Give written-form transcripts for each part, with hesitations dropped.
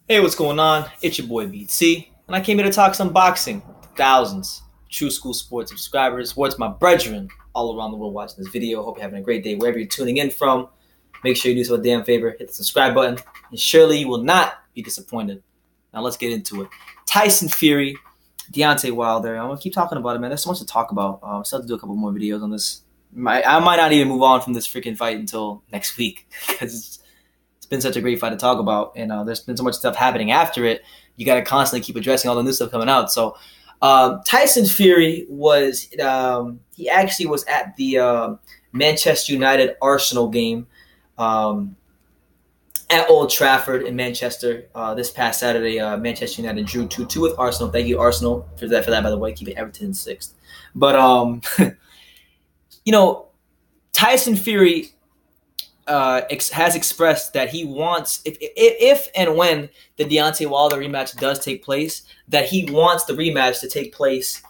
Hey, what's going on? It's your boy BT, and I came here to talk some boxing. Thousands True School Sports subscribers, words my brethren all around the world watching this video. Hope you're having a great day wherever you're tuning in from. Make sure you do yourself a damn favor, hit the subscribe button, and surely you will not be disappointed. Now let's get into it. Tyson Fury, Deontay Wilder. I'm gonna keep talking about it, man. There's so much to talk about. I still have to do a couple more videos on this. I might not even move on from this freaking fight until next week because it's been such a great fight to talk about, and there's been so much stuff happening after it. You got to constantly keep addressing all the new stuff coming out. So Tyson Fury was he actually was at the Manchester United Arsenal game at Old Trafford in Manchester this past Saturday. Manchester United drew 2-2 with Arsenal. Thank you, Arsenal, for that. By the way, keeping Everton in sixth. But Tyson Fury has expressed that he wants, if and when the Deontay Wilder rematch does take place, that he wants the rematch to take place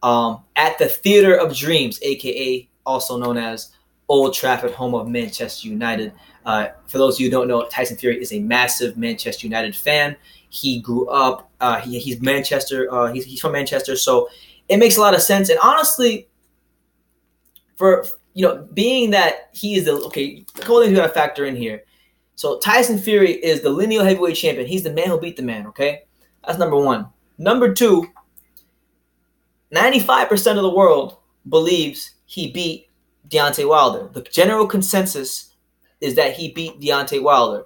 at the Theatre of Dreams, aka also known as Old Trafford, home of Manchester United. For those of you who don't know, Tyson Fury is a massive Manchester United fan. He grew up. He's Manchester. He's from Manchester, so it makes a lot of sense. And honestly, for being that he is the couple things we gotta factor in here. So Tyson Fury is the lineal heavyweight champion. He's the man who beat the man. Okay, that's number one. Number two, 95% of the world believes he beat Deontay Wilder. The general consensus is that he beat Deontay Wilder.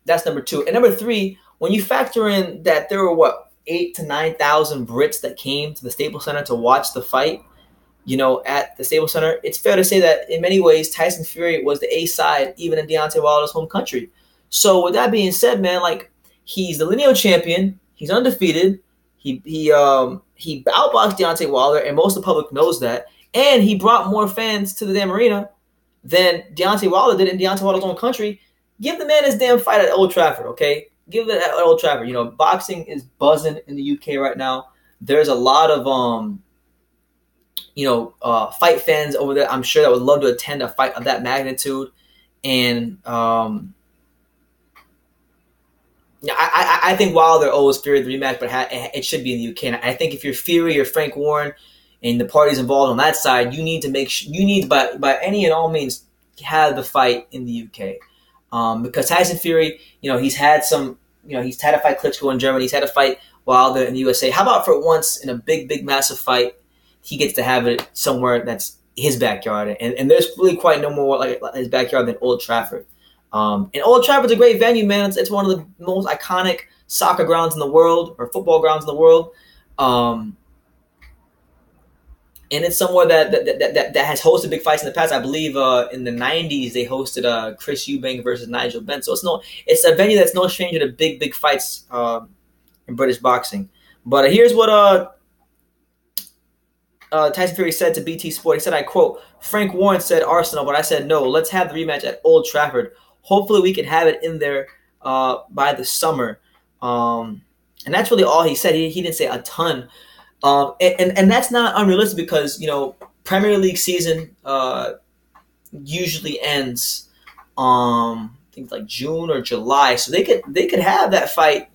That's number two. And number three, when you factor in that there were 8,000 to 9,000 Brits that came to the Staples Center to watch the fight, at the Staples Center, it's fair to say that in many ways, Tyson Fury was the A side, even in Deontay Wilder's home country. So with that being said, man, he's the lineal champion. He's undefeated. He outboxed Deontay Wilder, and most of the public knows that. And he brought more fans to the damn arena than Deontay Wilder did in Deontay Wilder's own country. Give the man his damn fight at Old Trafford, okay? Give it at Old Trafford. Boxing is buzzing in the UK right now. There's a lot of fight fans over there, I'm sure, that would love to attend a fight of that magnitude. And I think Wilder owes Fury the rematch, but it should be in the UK. And I think if you're Fury or Frank Warren and the parties involved on that side, you need to by any and all means have the fight in the UK. Because Tyson Fury, he's had he's had a fight Klitschko in Germany, he's had a fight Wilder in the USA. How about for once in a big massive fight, he gets to have it somewhere that's his backyard, and there's really quite no more like his backyard than Old Trafford. And Old Trafford's a great venue, man. It's one of the most iconic soccer grounds in the world, or football grounds in the world. And it's somewhere that has hosted big fights in the past. I believe in the '90s they hosted Chris Eubank versus Nigel Benn. So it's a venue that's no stranger to big fights in British boxing. But here's what Tyson Fury said to BT Sport. He said, I quote, "Frank Warren said Arsenal, but I said no. Let's have the rematch at Old Trafford. Hopefully we can have it in there by the summer." And that's really all he said. He didn't say a ton. And that's not unrealistic because, Premier League season usually ends things like June or July. So they could have that fight,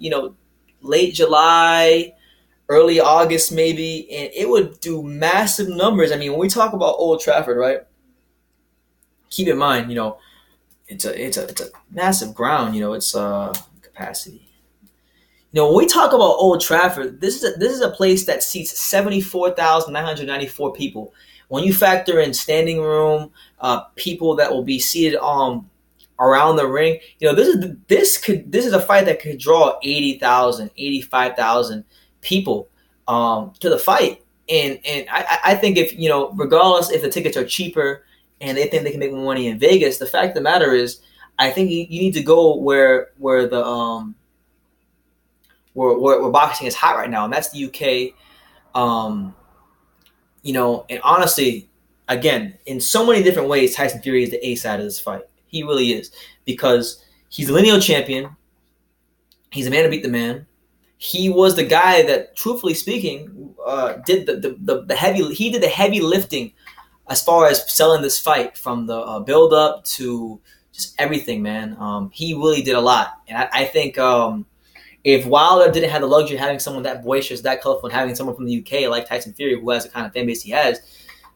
late July, early August maybe, and it would do massive numbers. I mean, when we talk about Old Trafford, right? Keep in mind, it's a massive ground. It's capacity. When we talk about Old Trafford, this is a place that seats 74,994 people. When you factor in standing room, people that will be seated around the ring, this is a fight that could draw 80,000, 85,000 people to the fight. And I think if, regardless if the tickets are cheaper and they think they can make more money in Vegas, the fact of the matter is, I think you need to go where the where boxing is hot right now, and that's the UK. And honestly, again, in so many different ways, Tyson Fury is the A side of this fight. He really is, because he's the lineal champion. He's the man who beat the man. He was the guy that, truthfully speaking, did the heavy lifting as far as selling this fight, from the build up to just everything, man. He really did a lot, and I think if Wilder didn't have the luxury of having someone that boisterous, that colorful, and having someone from the UK like Tyson Fury, who has the kind of fan base he has,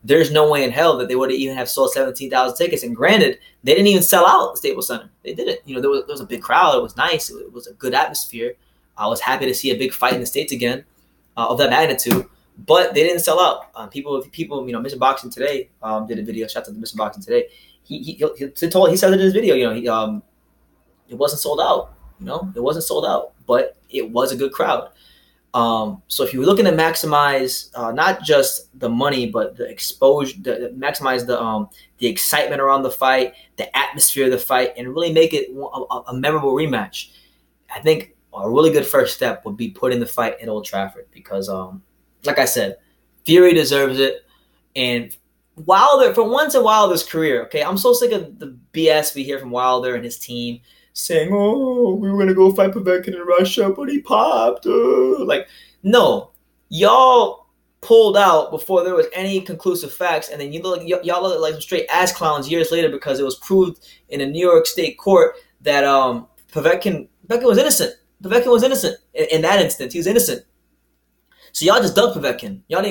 there's no way in hell that they would have even have sold 17,000 tickets. And granted, they didn't even sell out Staples Center. They did it. There was a big crowd. It was nice. It was a good atmosphere. I was happy to see a big fight in the States again of that magnitude. But they didn't sell out. People, Mr. Boxing Today did a video. Shout out to Mr. Boxing Today. He said it in his video. It wasn't sold out. It wasn't sold out, but it was a good crowd. So if you're looking to maximize not just the money, but the exposure, maximize the excitement around the fight, the atmosphere of the fight, and really make it a memorable rematch, I think a really good first step would be putting the fight at Old Trafford because, like I said, Fury deserves it. And Wilder, for once in Wilder's career, okay, I'm so sick of the BS we hear from Wilder and his team saying, "Oh, we were gonna go fight Povetkin in Russia, but he popped." No, y'all pulled out before there was any conclusive facts, and then y'all look like some straight ass clowns years later because it was proved in a New York State court that Povetkin was innocent. Povetkin was innocent in that instance. He was innocent. So y'all just dumped Povetkin. Y'all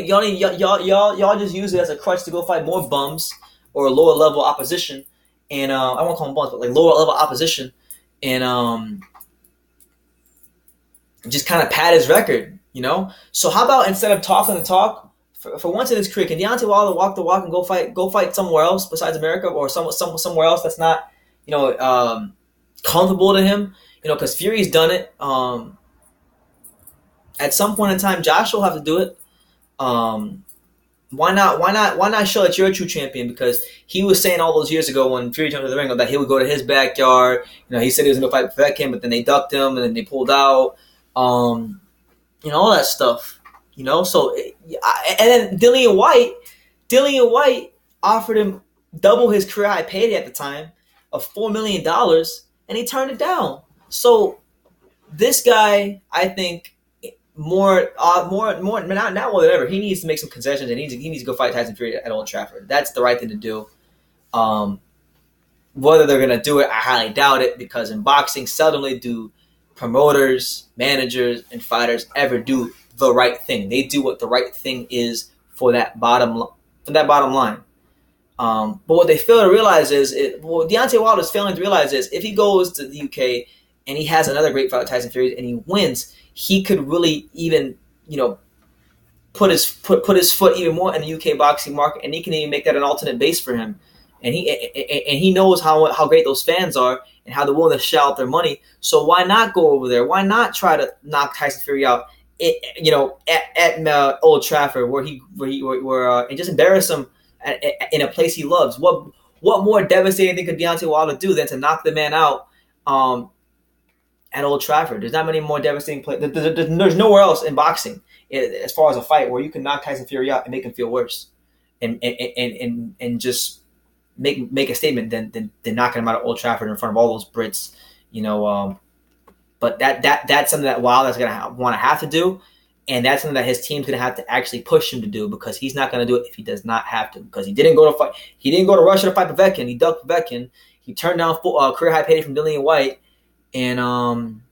just use it as a crutch to go fight more bums or lower level opposition, and I won't call them bums, but like lower level opposition. And just kind of pad his record, So how about instead of talking the talk, for once in his career, can Deontay Wilder walk the walk and go fight somewhere else besides America or somewhere else that's not, comfortable to him, because Fury's done it. At some point in time, Josh will have to do it. Why not show that you're a true champion? Because he was saying all those years ago when Fury jumped into the ring that he would go to his backyard. He said he was going to fight Povetkin, but then they ducked him and then they pulled out. All that stuff. So and then Dillian White offered him double his career high payday at the time of $4 million, and he turned it down. So this guy, I think, more now more than ever, he needs to make some concessions, and he needs to go fight Tyson Fury at Old Trafford. That's the right thing to do. Whether they're going to do it, I highly doubt it, because in boxing, seldomly do promoters, managers, and fighters ever do the right thing. They do what the right thing is for that bottom line. But what they fail to realize is, what Deontay Wilder is failing to realize is, if he goes to the UK and he has another great fight with Tyson Fury and he wins, he could really even, put his foot even more in the UK boxing market, and he can even make that an alternate base for him. And he knows how great those fans are and how they're willing to shell out their money. So why not go over there? Why not try to knock Tyson Fury out, at Old Trafford, where and just embarrass him in a place he loves? What more devastating thing could Deontay Wilder do than to knock the man out at Old Trafford? There's not many more devastating places. There's nowhere else in boxing as far as a fight where you can knock Tyson Fury out and make him feel worse, and just make a statement than knocking him out at Old Trafford in front of all those Brits, But that's something that Wilder's gonna want to have to do, and that's something that his team's gonna have to actually push him to do, because he's not gonna do it if he does not have to. Because he didn't go to Russia to fight Povetkin. He ducked Povetkin. He turned down career high payday from Dillian White. And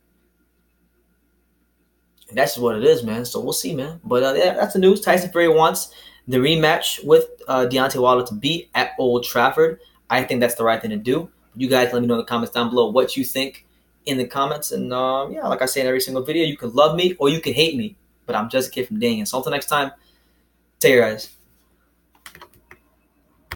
that's what it is, man. So we'll see, man. But that's the news. Tyson Fury wants the rematch with Deontay Wilder to be at Old Trafford. I think that's the right thing to do. You guys let me know in the comments down below what you think in the comments. And like I say in every single video, you can love me or you can hate me. But I'm just a kid from Daniel. So until next time, take care, guys.